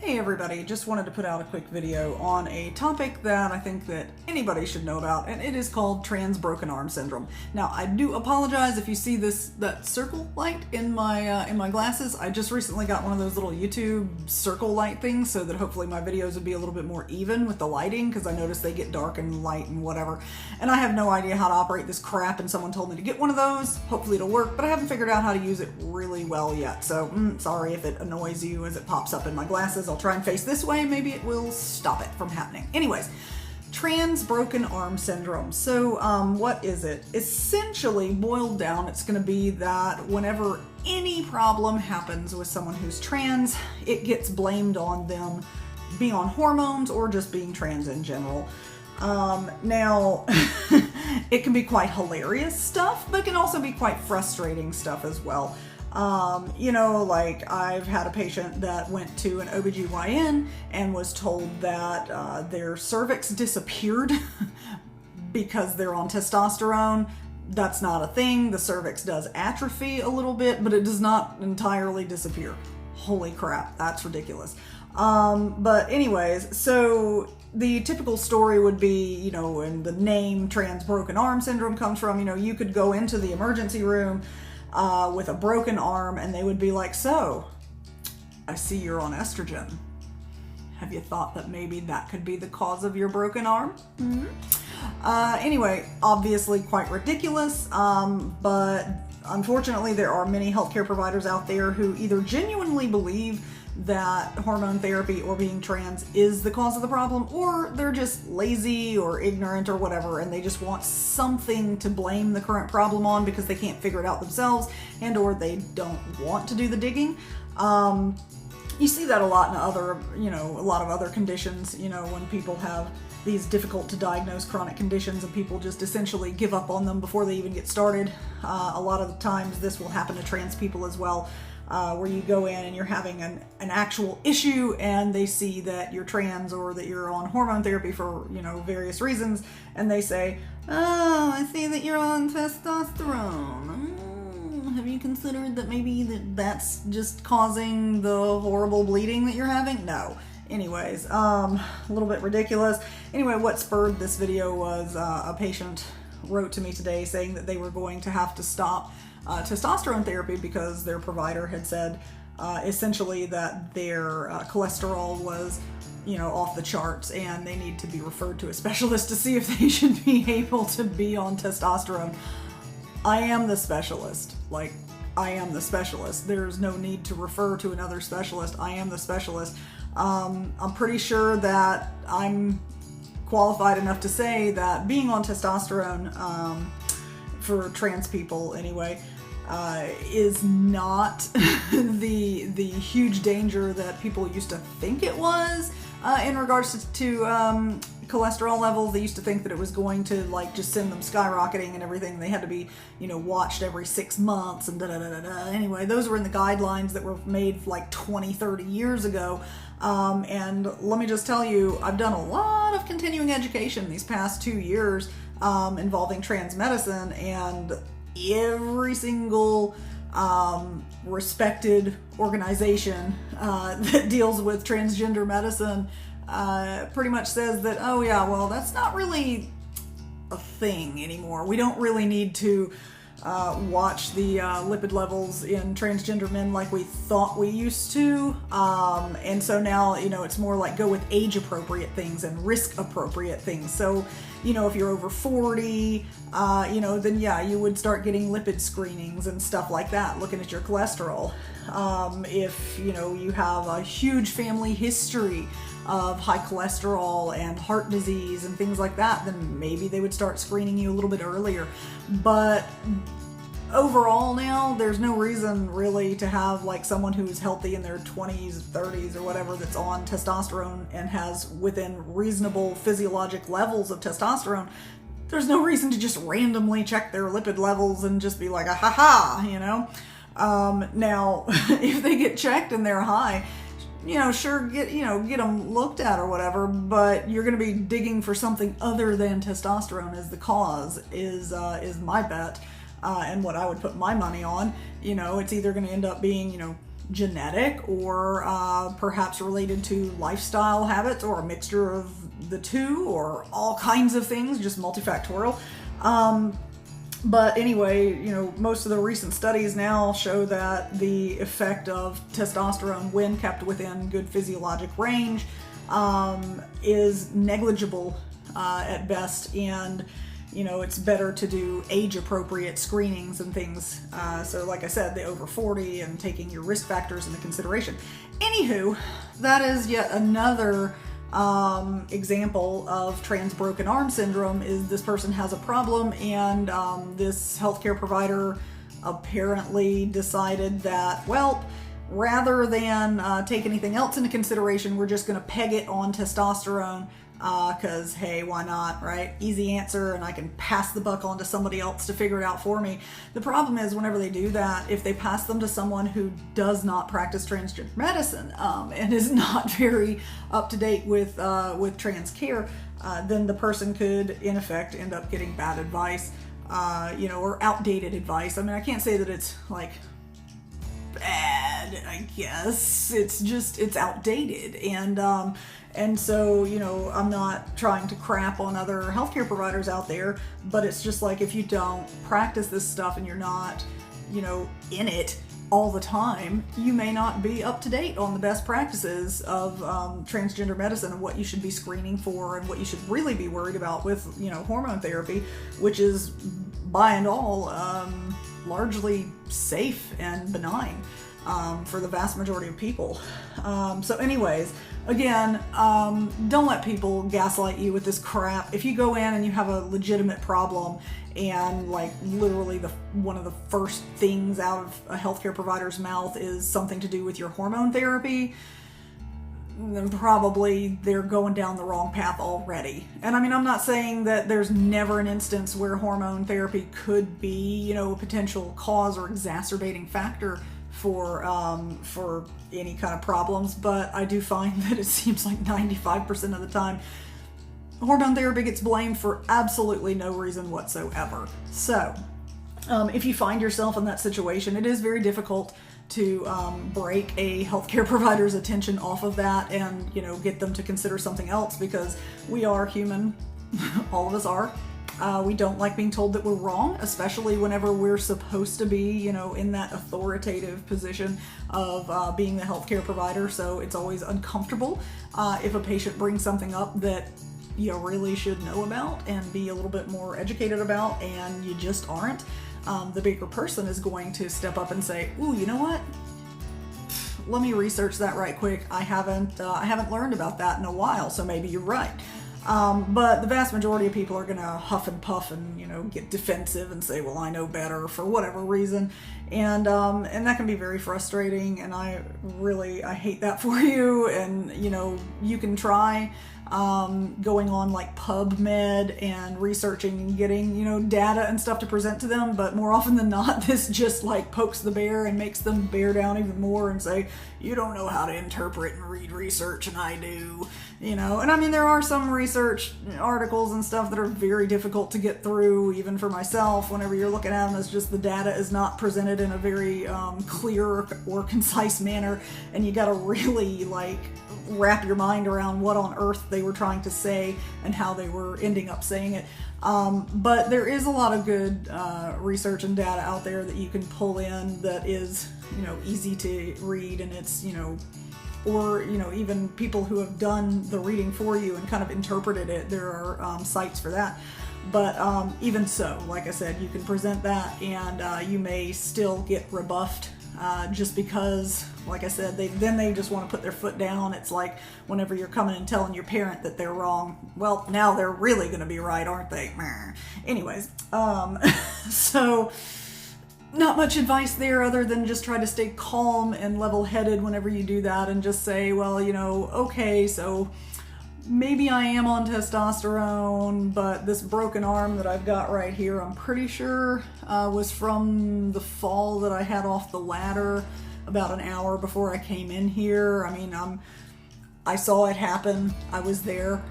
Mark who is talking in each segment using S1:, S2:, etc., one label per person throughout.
S1: Hey everybody, just wanted to put out a quick video on a topic that I think that anybody should know about, and it is called trans broken arm syndrome. Now, I do apologize if you see that circle light in my glasses. I just recently got one of those little YouTube circle light things so that hopefully my videos would be a little bit more even with the lighting, because I noticed they get dark and light and whatever. And I have no idea how to operate this crap, and someone told me to get one of those. Hopefully it'll work, but I haven't figured out how to use it really well yet. So sorry if it annoys you as it pops up in my glasses. I'll try and face this way, maybe it will stop it from happening. Anyways, trans broken arm syndrome. So what is it? Essentially, boiled down, it's going to be that whenever any problem happens with someone who's trans, it gets blamed on them being on hormones or just being trans in general. Now, it can be quite hilarious stuff, but it can also be quite frustrating stuff as well. Like I've had a patient that went to an OBGYN and was told that their cervix disappeared because they're on testosterone. That's not a thing. The cervix does atrophy a little bit, but it does not entirely disappear. Holy crap, that's ridiculous. But anyways, so the typical story would be, and the name trans broken arm syndrome comes from, you could go into the emergency room with a broken arm and they would be like, so, I see you're on estrogen. Have you thought that maybe that could be the cause of your broken arm? Anyway, obviously quite ridiculous, but unfortunately there are many healthcare providers out there who either genuinely believe that hormone therapy or being trans is the cause of the problem, or they're just lazy or ignorant or whatever, and they just want something to blame the current problem on because they can't figure it out themselves, and or they don't want to do the digging. You see that a lot in a lot of other conditions, when people have these difficult to diagnose chronic conditions and people just essentially give up on them before they even get started. A lot of the times this will happen to trans people as well. Where you go in and you're having an actual issue and they see that you're trans or that you're on hormone therapy for, various reasons, and they say, oh, I see that you're on testosterone. Have you considered that maybe that's just causing the horrible bleeding that you're having? No. Anyways, a little bit ridiculous. Anyway, what spurred this video was a patient wrote to me today saying that they were going to have to stop testosterone therapy because their provider had said essentially that their cholesterol was off the charts and they need to be referred to a specialist to see if they should be able to be on testosterone. I am the specialist. I am the specialist. There's no need to refer to another specialist. I am the specialist. I'm pretty sure that I'm qualified enough to say that being on testosterone for trans people anyway is not the huge danger that people used to think it was in regards to cholesterol levels. They used to think that it was going to just send them skyrocketing and everything. They had to be watched every 6 months and Anyway, those were in the guidelines that were made 20, 30 years ago. And let me just tell you, I've done a lot of continuing education these past 2 years involving trans medicine, and every single respected organization that deals with transgender medicine pretty much says that, oh yeah, well, that's not really a thing anymore. We don't really need to watch the lipid levels in transgender men like we thought we used to. And so now, it's more like go with age appropriate things and risk appropriate things. So, if you're over 40, then yeah, you would start getting lipid screenings and stuff like that, looking at your cholesterol. If, you have a huge family history of high cholesterol and heart disease and things like that, then maybe they would start screening you a little bit earlier. But overall now, there's no reason really to have someone who's healthy in their 20s, 30s or whatever that's on testosterone and has within reasonable physiologic levels of testosterone. There's no reason to just randomly check their lipid levels and just be like, ah, ha, ha, Now, if they get checked and they're high, sure, get them looked at or whatever, but you're going to be digging for something other than testosterone as the cause is my bet. And what I would put my money on, it's either going to end up being, genetic or perhaps related to lifestyle habits or a mixture of the two or all kinds of things, just multifactorial. But anyway, you know, most of the recent studies now show that the effect of testosterone when kept within good physiologic range is negligible at best, and you know, it's better to do age-appropriate screenings and things. So like I said, the over 40 and taking your risk factors into consideration. Anywho, that is yet another example of trans broken arm syndrome. Is this person has a problem, and this healthcare provider apparently decided that, well, rather than take anything else into consideration, we're just going to peg it on testosterone because, hey, why not, right? Easy answer, and I can pass the buck on to somebody else to figure it out for me. The problem is whenever they do that, if they pass them to someone who does not practice transgender medicine and is not very up to date with trans care, then the person could, in effect, end up getting bad advice, you know, or outdated advice. I mean, I can't say that it's like bad, I guess. It's just, it's outdated. And so, you know, I'm not trying to crap on other healthcare providers out there, but it's just like, if you don't practice this stuff and you're not, you know, in it all the time, you may not be up to date on the best practices of transgender medicine and what you should be screening for and what you should really be worried about with, you know, hormone therapy, which is by and all largely safe and benign for the vast majority of people. So anyways, again, don't let people gaslight you with this crap. If you go in and you have a legitimate problem and like literally one of the first things out of a healthcare provider's mouth is something to do with your hormone therapy, then probably they're going down the wrong path already. And I mean, I'm not saying that there's never an instance where hormone therapy could be, you know, a potential cause or exacerbating factor for any kind of problems, but I do find that it seems like 95% of the time hormone therapy gets blamed for absolutely no reason whatsoever. So if you find yourself in that situation, it is very difficult to break a healthcare provider's attention off of that and, you know, get them to consider something else, because we are human. All of us are. We don't like being told that we're wrong, especially whenever we're supposed to be, you know, in that authoritative position of being the healthcare provider. So it's always uncomfortable if a patient brings something up that you really should know about and be a little bit more educated about, and you just aren't. The bigger person is going to step up and say, "Ooh, you know what? Let me research that right quick. I haven't learned about that in a while, so maybe you're right." But the vast majority of people are going to huff and puff and, you know, get defensive and say, "Well, I know better," for whatever reason, and that can be very frustrating. And I hate that for you. And you know, you can try going on like PubMed and researching and getting, you know, data and stuff to present to them, but more often than not, this just like pokes the bear and makes them bear down even more and say, "You don't know how to interpret and read research, and I do," you know. And I mean, there are some research articles and stuff that are very difficult to get through, even for myself, whenever you're looking at them. It's just the data is not presented in a very clear or concise manner, and you gotta really like wrap your mind around what on earth they were trying to say and how they were ending up saying it. But there is a lot of good research and data out there that you can pull in that is, you know, easy to read, and it's, you know, or, you know, even people who have done the reading for you and kind of interpreted it. There are sites for that. But even so, like I said, you can present that, and you may still get rebuffed just because, like I said, they just want to put their foot down. It's like whenever you're coming and telling your parent that they're wrong, well, now they're really going to be right, aren't they? Anyways, so not much advice there other than just try to stay calm and level-headed whenever you do that, and just say, well, you know, okay, so maybe I am on testosterone, but this broken arm that I've got right here, I'm pretty sure was from the fall that I had off the ladder about an hour before I came in here. I mean, I saw it happen. I was there.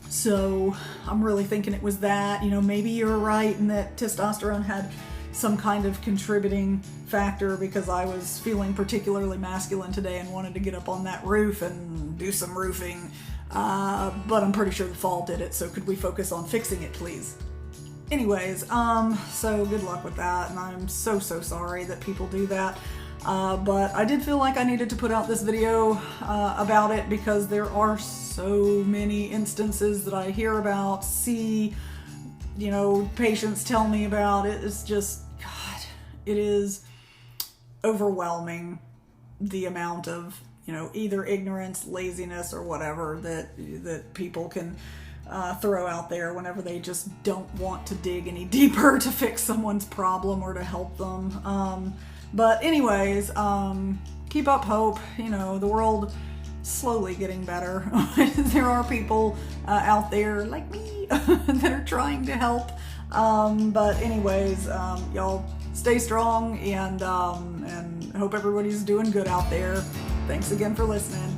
S1: So I'm really thinking it was that. You know, maybe you're right and that testosterone had some kind of contributing factor because I was feeling particularly masculine today and wanted to get up on that roof and do some roofing. But I'm pretty sure the fall did it, so could we focus on fixing it, please? Anyways, so good luck with that, and I'm so sorry that people do that. But I did feel like I needed to put out this video about it because there are so many instances that I hear about, see, you know, patients tell me about. It is just, God, it is overwhelming, the amount of, you know, either ignorance, laziness, or whatever that people can throw out there whenever they just don't want to dig any deeper to fix someone's problem or to help them. But anyways, keep up hope. You know, the world slowly getting better. There are people out there like me that are trying to help. But anyways, y'all stay strong, and hope everybody's doing good out there. Thanks again for listening.